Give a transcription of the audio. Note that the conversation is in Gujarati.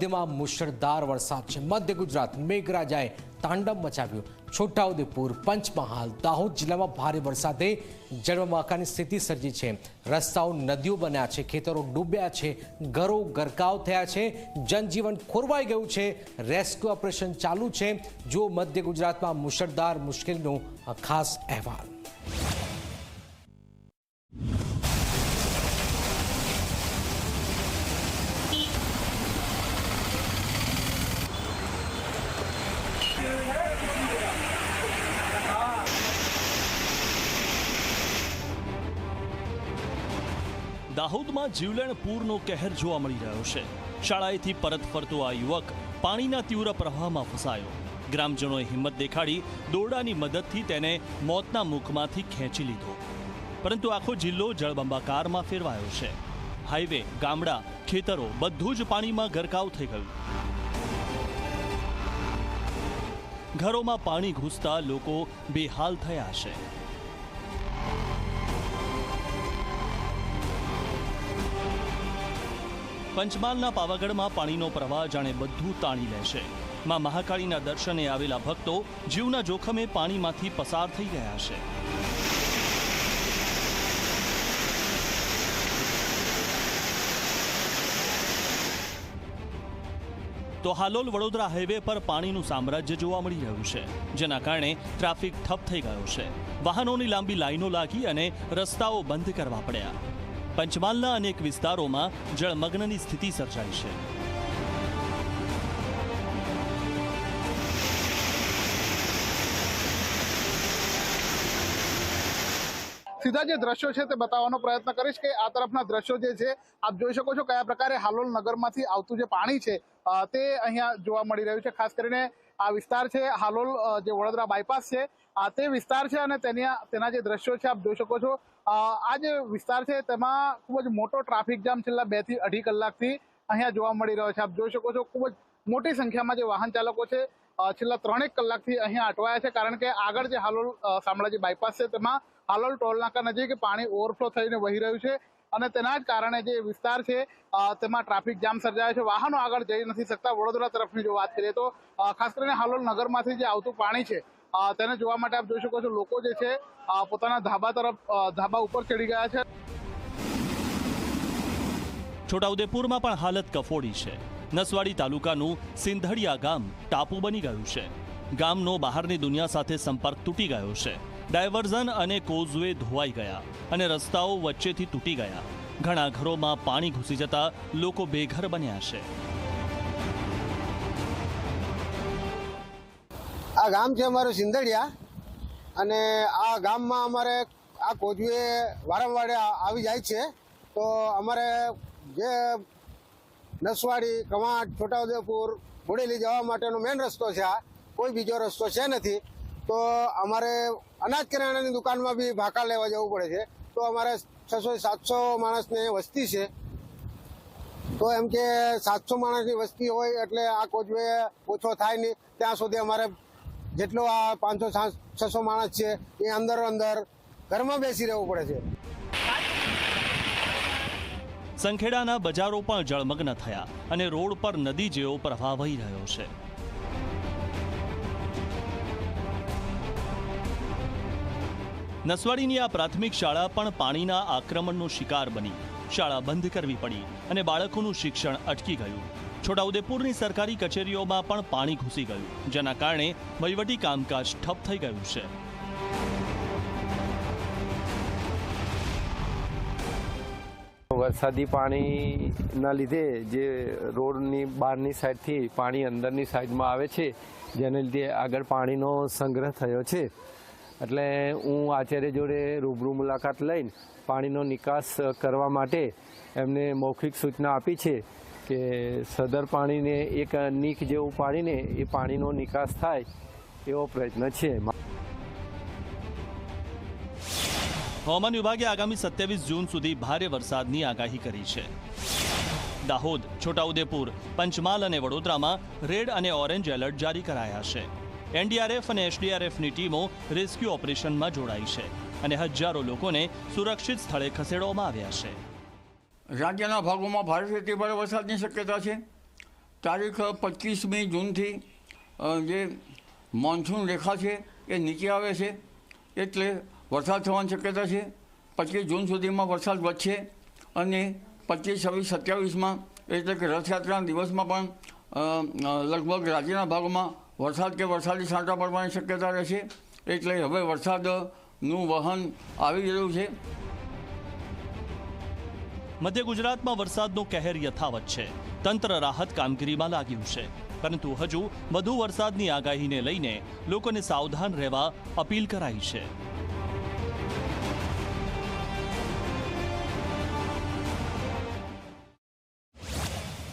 મધ્યમાં મુશળધાર વરસાદ છે। મધ્ય ગુજરાત મેઘરાજાએ તાંડવ મચાવ્યું। છોટાઉદેપુર, પંચમહાલ, દાહોદ જિલ્લામાં ભારે વરસાદે જળબંબાકારની સ્થિતિ સર્જી છે। રસ્તાઓ નદીઓ બન્યા છે, ખેતરો ડૂબ્યા છે, ઘરો ગરકાવ થયા છે, જનજીવન ખોરવાઈ ગયું છે। રેસ્ક્યુ ઓપરેશન ચાલુ છે। જો મધ્ય ગુજરાતમાં મુશળધાર મુશ્કેલીનો ખાસ અહેવાલ। દાહોદમાં જીવલેણ પૂરનો કહેર જોવા મળી રહ્યો છે। શાળાએથી પરત ફરતો આ યુવક પાણીના તીવ્ર પ્રવાહમાં ફસાયો। ગ્રામજનોએ હિંમત દેખાડી દોરડાની મદદથી તેને મોતના મુખમાંથી ખેંચી લીધો, પરંતુ આખો જિલ્લો જળબંબાકારમાં ફેરવાયો છે। હાઈવે, ગામડા, ખેતરો બધું જ પાણીમાં ગરકાવ થઈ ગયું। ઘરોમાં પાણી ઘૂસતા લોકો બેહાલ થયા છે। પંચમહાલના પાવાગઢમાં પાણીનો પ્રવાહ જાણે બધું તાણી લેશે। માં મહાકાળીના દર્શને આવેલા ભક્તો જીવના જોખમે પાણીમાંથી પસાર થઈ ગયા છે। તો હાલોલ વડોદરા હાઈવે પર પાણીનું સામ્રાજ્ય જોવા મળી રહ્યું છે, જેના કારણે ટ્રાફિક ઠપ થઈ ગયો છે। વાહનોની લાંબી લાઈનો લાગી અને રસ્તાઓ બંધ કરવા પડ્યા। પંચમહાલના અનેક વિસ્તારોમાં જળમગ્નની સ્થિતિ સર્જાઈ છે। સીધા જે દ્રશ્યો છે તે બતાવવાનો પ્રયત્ન કરીશ કે આ તરફના દ્રશ્યો જે છે આપ જોઈ શકો છો કયા પ્રકારે હાલોલ નગરમાંથી આવતું જે પાણી છે તે અહીંયા જોવા મળી રહ્યું છે। ખાસ કરીને આ વિસ્તાર છે હાલોલ જે વડોદરા બાયપાસ છે તે વિસ્તાર છે અને તેના જે દ્રશ્યો છે આપ જોઈ શકો છો। આ જે વિસ્તાર છે તેમાં ખૂબ જ મોટો ટ્રાફિક જામ છેલ્લા 2 થી 2.5 કલાકથી અહીંયા જોવા મળી રહ્યો છે। આપ જોઈ શકો છો ખૂબ જ મોટી સંખ્યામાં જે વાહન ચાલકો છે છેલ્લા 3 કલાકથી અહીંયા અટવાયા છે, કારણ કે આગળ જે હાલોલ શામળાજી બાયપાસ છે તેમાં હાલોલ ટોલનાકા નજીક પાણી ઓવરફ્લો થઈને વહી રહ્યું છે અને તેના જ કારણે જે વિસ્તાર છે તેમાં ટ્રાફિક જામ સર્જાયો છે। વાહનો આગળ જઈ નથી શકતા। વડોદરા તરફની જો વાત કરીએ તો ખાસ કરીને હાલોલ નગરમાંથી જે આવતું પાણી છે તેને જોવા માટે આપ જોઈ શકો છો લોકો જે છે પોતાના ધાબા ઉપર ચડી ગયા છે। છોટાઉદેપુરમાં પણ હાલત કફોડી છે। નસવાડી તાલુકાનું સિંધડિયા ગામ ટાપુ બની ગયું છે। ગામનો બહારની દુનિયા સાથે સંપર્ક તૂટી ગયો છે। ડાયવર્ઝન અને કોઝવે ધોવાઈ ગયા અને રસ્તાઓ વચ્ચેથી તૂટી ગયા। ઘણા ઘરોમાં પાણી ઘૂસી જતા લોકો બેઘર બન્યા છે। આ ગામ છે અમારું સિંધડિયા અને આ ગામમાં અમારે આ કોઝવે વારંવાર આવી જાય છે। તો અમારે જે નસવાડી, કવાંટ, છોટાઉદેપુર, બોડેલી જવા માટેનો મેઇન રસ્તો છે, આ કોઈ બીજો રસ્તો છે નથી। તો અમારે અનાજ કરિયાણાની દુકાનમાં બી ભાકા લેવા જવું પડે છે। તો અમારે 600-700 માણસની વસ્તી છે, તો એમ કે 700 માણસની વસ્તી હોય એટલે આ કોઝવે ઓછો થાય નહીં ત્યાં સુધી અમારે જેટલો આ 500-600 માણસ છે એ અંદર ઘરમાં બેસી રહેવું પડે છે। સંખેડાના બજારો પણ જળમગ્ન થયા અને રોડ પર નદી જેવો પ્રવાહ વહી રહ્યો છે। નસવાડીની આ પ્રાથમિક શાળા પણ પાણીના આક્રમણનો શિકાર બની। શાળા બંધ કરવી પડી અને બાળકોનું શિક્ષણ અટકી ગયું। છોટાઉદેપુરની સરકારી કચેરીઓમાં પણ પાણી ઘૂસી ગયું, જેના કારણે વહીવટી કામકાજ ઠપ થઈ ગયું છે। વરસાદી પાણીના લીધે જે રોડની બહારની સાઈડથી પાણી અંદરની સાઈડમાં આવે છે, જેને લીધે આગળ પાણીનો સંગ્રહ થયો છે। એટલે હું આચાર્ય જોડે રૂબરૂ મુલાકાત લઈને પાણીનો નિકાસ કરવા માટે એમને મૌખિક સૂચના આપી છે કે સદર પાણીને એક નીક જેવું પાડીને એ પાણીનો નિકાસ થાય એવો પ્રયત્ન છે। હવામાન વિભાગે આગામી 27 જૂન સુધી ભારે વરસાદની આગાહી કરી છે। દાહોદ, છોટાઉદેપુર, પંચમહાલ અને વડોદરામાં રેડ અને ઓરેન્જ એલર્ટ જારી કરાયા છે। એનડીઆરએફ અને એસડીઆરએફની ટીમો રેસ્ક્યુ ઓપરેશનમાં જોડાઈ છે અને હજારો લોકોને સુરક્ષિત સ્થળે ખસેડવામાં આવ્યા છે। રાજ્યના ભાગોમાં ભારેથી ભારે વરસાદની શક્યતા છે। તારીખ 25મી જૂનથી જે મોન્સૂન રેખા છે એ નીચે આવે છે, એટલે વરસાદ થવાની શક્યતા છે. 25 જૂન સુધીમાં વરસાદ વધશે અને 25, 26, 27માં એટલે કે રથયાત્રાના દિવસમાં પણ લગભગ રાજ્યના ભાગોમાં વરસાદ કે વરસાદી છાંટા પડવાની શક્યતા રહેશે. એટલે હવે વરસાદનું વહન આવી રહ્યું છે. મધ્ય ગુજરાતમાં વરસાદનો કહેર યથાવત છે. તંત્ર રાહત કામગીરીમાં લાગ્યું છે, પરંતુ હજુ વધુ વરસાદની આગાહીને લઈને લોકોને સાવધાન રહેવા અપીલ કરાઈ છે.